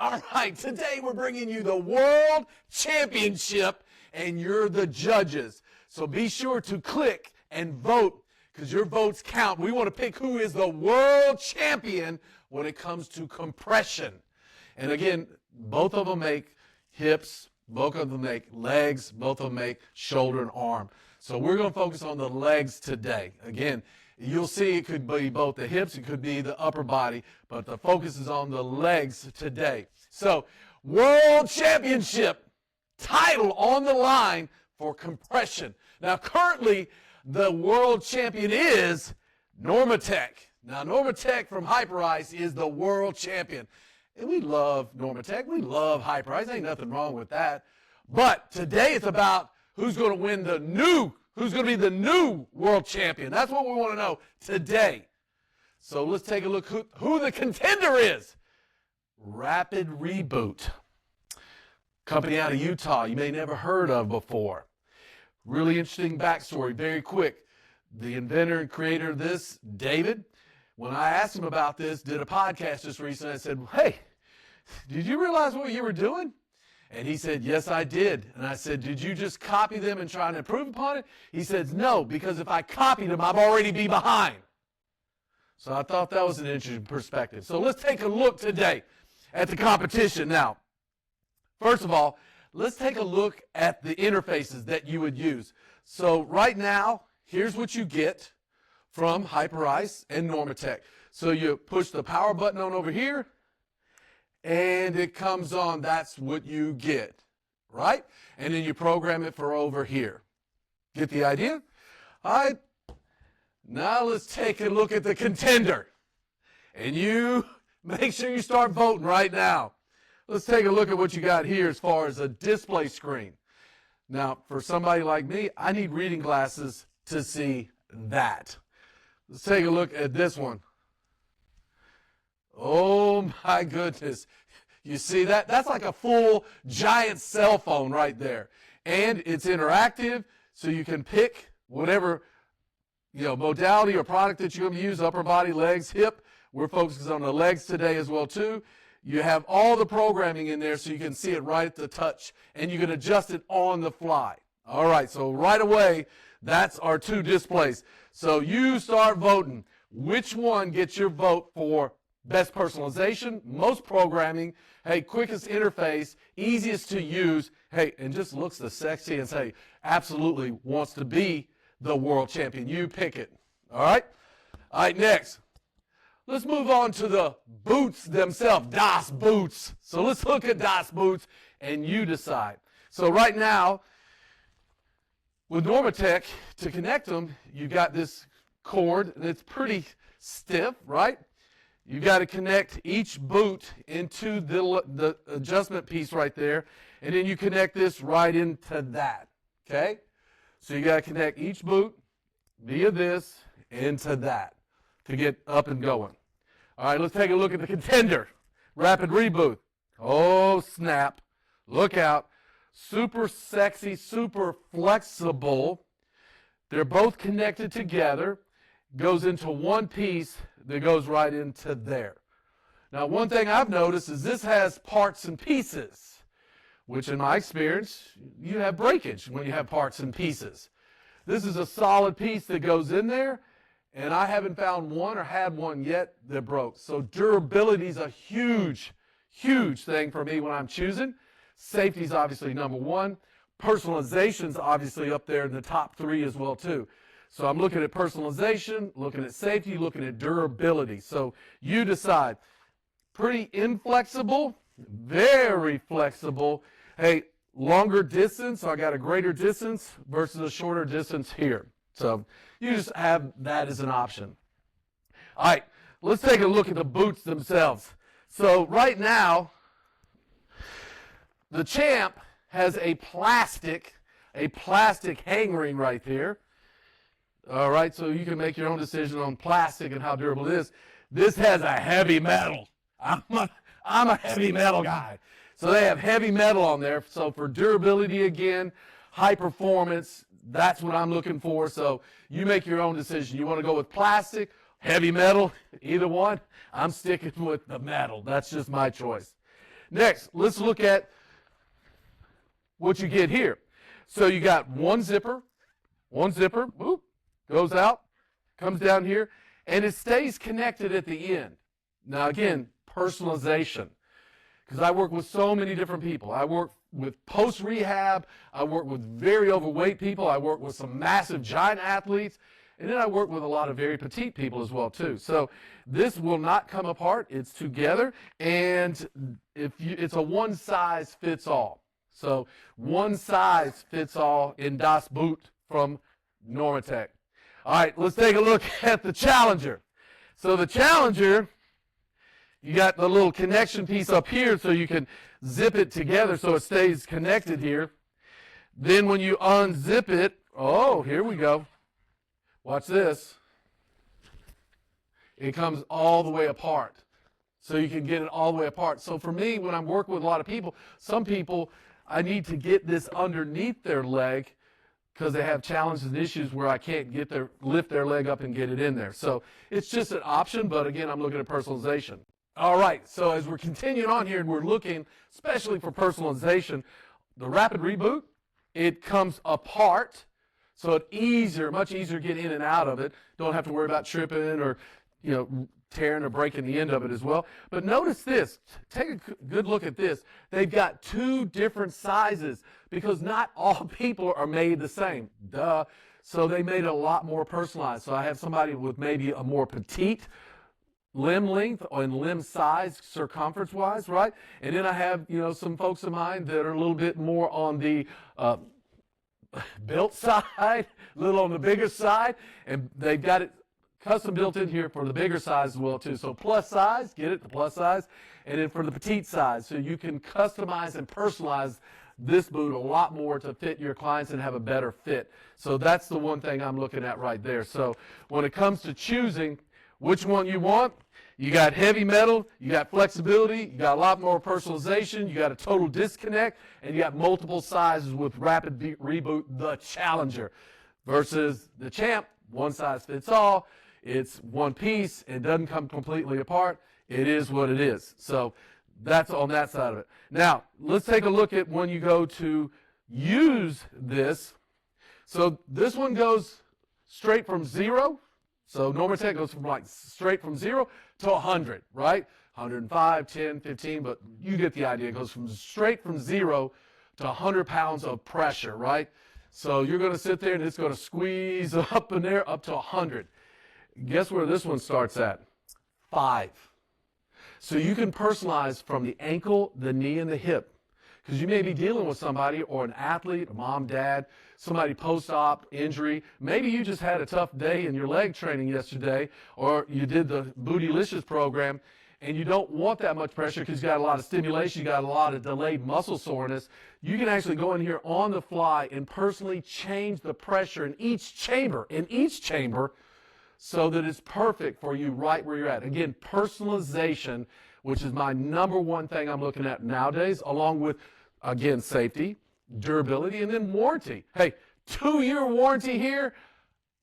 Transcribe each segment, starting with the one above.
All right, today we're bringing you the World Championship, and you're the judges. So be sure to click and vote, because your votes count. We want to pick who is the world champion when it comes to compression. And again, both of them make hips, both of them make legs, both of them make shoulder and arm. So we're going to focus on the legs today. Again, you'll see it could be both the hips, it could be the upper body, but the focus is on the legs today. So, World Championship title on the line for compression. Now, currently, the world champion is Normatec. Now, Normatec from Hyperice is the world champion. And we love Normatec. We love Hyperice. Ain't nothing wrong with that. But today it's about who's going to win who's going to be the new world champion. That's what we want to know today. So let's take a look who the contender is. Rapid Reboot. Company out of Utah you may never heard of before. Really interesting backstory, very quick. The inventor and creator of this, David, when I asked him about this, did a podcast just recently. I said, hey, did you realize what you were doing? And he said, yes, I did. And I said, did you just copy them and try and improve upon it? He said, no, because if I copied them, I'd already be behind. So I thought that was an interesting perspective. So let's take a look today at the competition. Now, first of all, let's take a look at the interfaces that you would use. So right now, here's what you get from Hyperice and Normatec. So you push the power button on over here, and it comes on. That's what you get, right? And then you program it for over here. Get the idea? All right. Now let's take a look at the contender. And you make sure you start voting right now. Let's take a look at what you got here as far as a display screen. Now, for somebody like me, I need reading glasses to see that. Let's take a look at this one. Oh my goodness. You see that? That's like a full giant cell phone right there. And it's interactive, so you can pick whatever modality or product that you're going to use, upper body, legs, hip. We're focusing on the legs today as well too. You have all the programming in there so you can see it right at the touch, and you can adjust it on the fly. All right, so right away, that's our two displays. So you start voting. Which one gets your vote for best personalization, most programming, hey, quickest interface, easiest to use, hey, and just looks the sexiest, hey, absolutely wants to be the world champion. You pick it. All right? All right, next. Let's move on to the boots themselves, Das Boots. So let's look at Das Boots, and you decide. So right now, with Normatec, to connect them, you got this cord, and it's pretty stiff, right? You got to connect each boot into the adjustment piece right there, and then you connect this right into that, okay? So you got to connect each boot via this into that to get up and going. All right, let's take a look at the contender, Rapid Reboot. Oh, snap. Look out. Super sexy, super flexible. They're both connected together. Goes into one piece that goes right into there. Now, one thing I've noticed is this has parts and pieces, which in my experience, you have breakage when you have parts and pieces. This is a solid piece that goes in there, and I haven't found one or had one yet that broke. So durability is a huge, huge thing for me when I'm choosing. Safety is obviously number one. Personalization is obviously up there in the top three as well too. So I'm looking at personalization, looking at safety, looking at durability. So you decide. Pretty inflexible, very flexible. Hey, longer distance, so I got a greater distance versus a shorter distance here. So you just have that as an option. All right, let's take a look at the boots themselves. So right now, the Champ has a plastic hang ring right there. All right, so you can make your own decision on plastic and how durable it is. This has a heavy metal. I'm a heavy metal guy. So they have heavy metal on there. So for durability again, high performance, that's what I'm looking for. So you make your own decision. You want to go with plastic, heavy metal, either one. I'm sticking with the metal. That's just my choice. Next, let's look at what you get here. So you got one zipper, whoop, goes out, comes down here, and it stays connected at the end. Now again, personalization, because I work with so many different people. I work with post-rehab, I work with very overweight people, I work with some massive giant athletes, and then I work with a lot of very petite people as well too. So this will not come apart, it's together, and it's a one size fits all. So one size fits all in Das Boot from Normatec. All right, let's take a look at the Challenger. So the Challenger, you got the little connection piece up here so you can zip it together so it stays connected here. Then when you unzip it, oh, here we go. Watch this. It comes all the way apart. So you can get it all the way apart. So for me, when I'm working with a lot of people, some people, I need to get this underneath their leg because they have challenges and issues where I can't lift their leg up and get it in there. So it's just an option, but again, I'm looking at personalization. All right, so as we're continuing on here and we're looking, especially for personalization, the Rapid Reboot, it comes apart, so it's much easier to get in and out of it. Don't have to worry about tripping or, tearing or breaking the end of it as well. But notice this, take a good look at this. They've got two different sizes because not all people are made the same. Duh. So they made it a lot more personalized. So I have somebody with maybe a more petite limb length and limb size circumference wise, right? And then I have, some folks of mine that are a little bit more on the built side, a little on the bigger side, and they've got it custom built in here for the bigger size as well too. So plus size, get it, the plus size, and then for the petite size. So you can customize and personalize this boot a lot more to fit your clients and have a better fit. So that's the one thing I'm looking at right there. So when it comes to choosing which one you want, you got heavy metal, you got flexibility, you got a lot more personalization, you got a total disconnect, and you got multiple sizes with Rapid Reboot, the Challenger, versus the Champ, one size fits all. It's one piece, it doesn't come completely apart. It is what it is. So that's on that side of it. Now, let's take a look at when you go to use this. So this one goes straight from 0. So Normatec goes from straight from 0 to 100, right? 105, 10, 15, but you get the idea. It goes straight from 0 to 100 pounds of pressure, right? So you're going to sit there and it's going to squeeze up in there up to 100. Guess where this one starts at? 5. So you can personalize from the ankle, the knee, and the hip. Because you may be dealing with somebody or an athlete, a mom, dad, somebody post-op injury. Maybe you just had a tough day in your leg training yesterday, or you did the Bootylicious program, and you don't want that much pressure because you got a lot of stimulation, you got a lot of delayed muscle soreness. You can actually go in here on the fly and personally change the pressure in each chamber, so that it's perfect for you right where you're at. Again, personalization, which is my number one thing I'm looking at nowadays, along with, again, safety, durability, and then warranty. Hey, 2-year warranty here,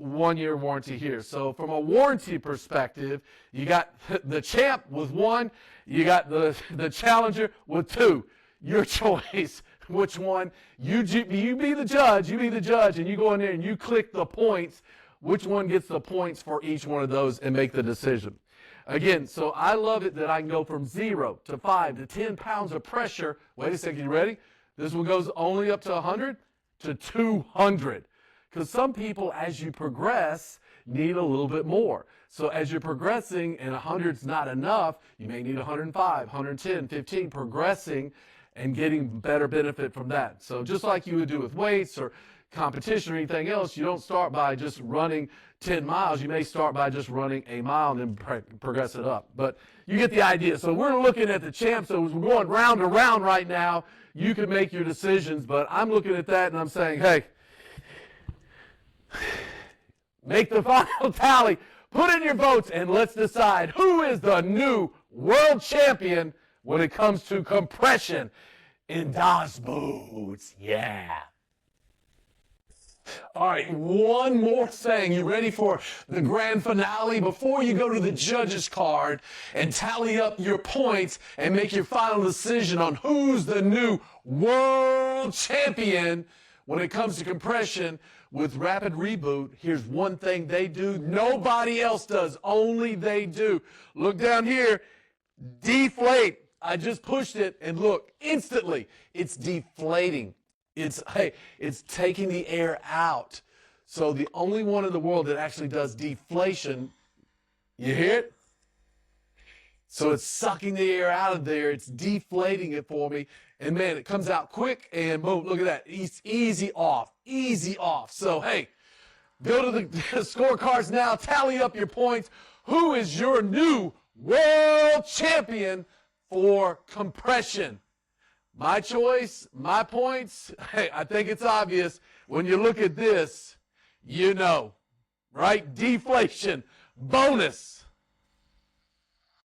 1-year warranty here. So from a warranty perspective, you got the Champ with 1, you got the Challenger with 2. Your choice, which one. You be the judge, and you go in there and you click the points, which one gets the points for each one of those, and make the decision. Again, so I love it that I can go from 0 to 5 to 10 pounds of pressure. Wait a second, you ready? This one goes only up to 100 to 200. Because some people, as you progress, need a little bit more. So as you're progressing and 100's not enough, you may need 105, 110, 15, progressing and getting better benefit from that. So just like you would do with weights or competition or anything else, you don't start by just running 10 miles. You may start by just running a mile and then progress it up. But you get the idea. So we're looking at the Champ. So as we're going round to round right now, you can make your decisions. But I'm looking at that and I'm saying, hey, make the final tally. Put in your votes and let's decide who is the new world champion when it comes to compression in Das Boots. Yeah. All right, one more thing. You ready for the grand finale? Before you go to the judges card and tally up your points and make your final decision on who's the new world champion when it comes to compression with Rapid Reboot, here's one thing they do nobody else does, only they do. Look down here, deflate. I just pushed it and look, instantly, it's deflating. It's taking the air out. So the only one in the world that actually does deflation, you hear it? So it's sucking the air out of there. It's deflating it for me. And man, it comes out quick and boom, look at that. It's easy off, easy off. So hey, go to the scorecards now, tally up your points. Who is your new world champion for compression? My choice, my points, hey, I think it's obvious. When you look at this, you know, right? Deflation, bonus.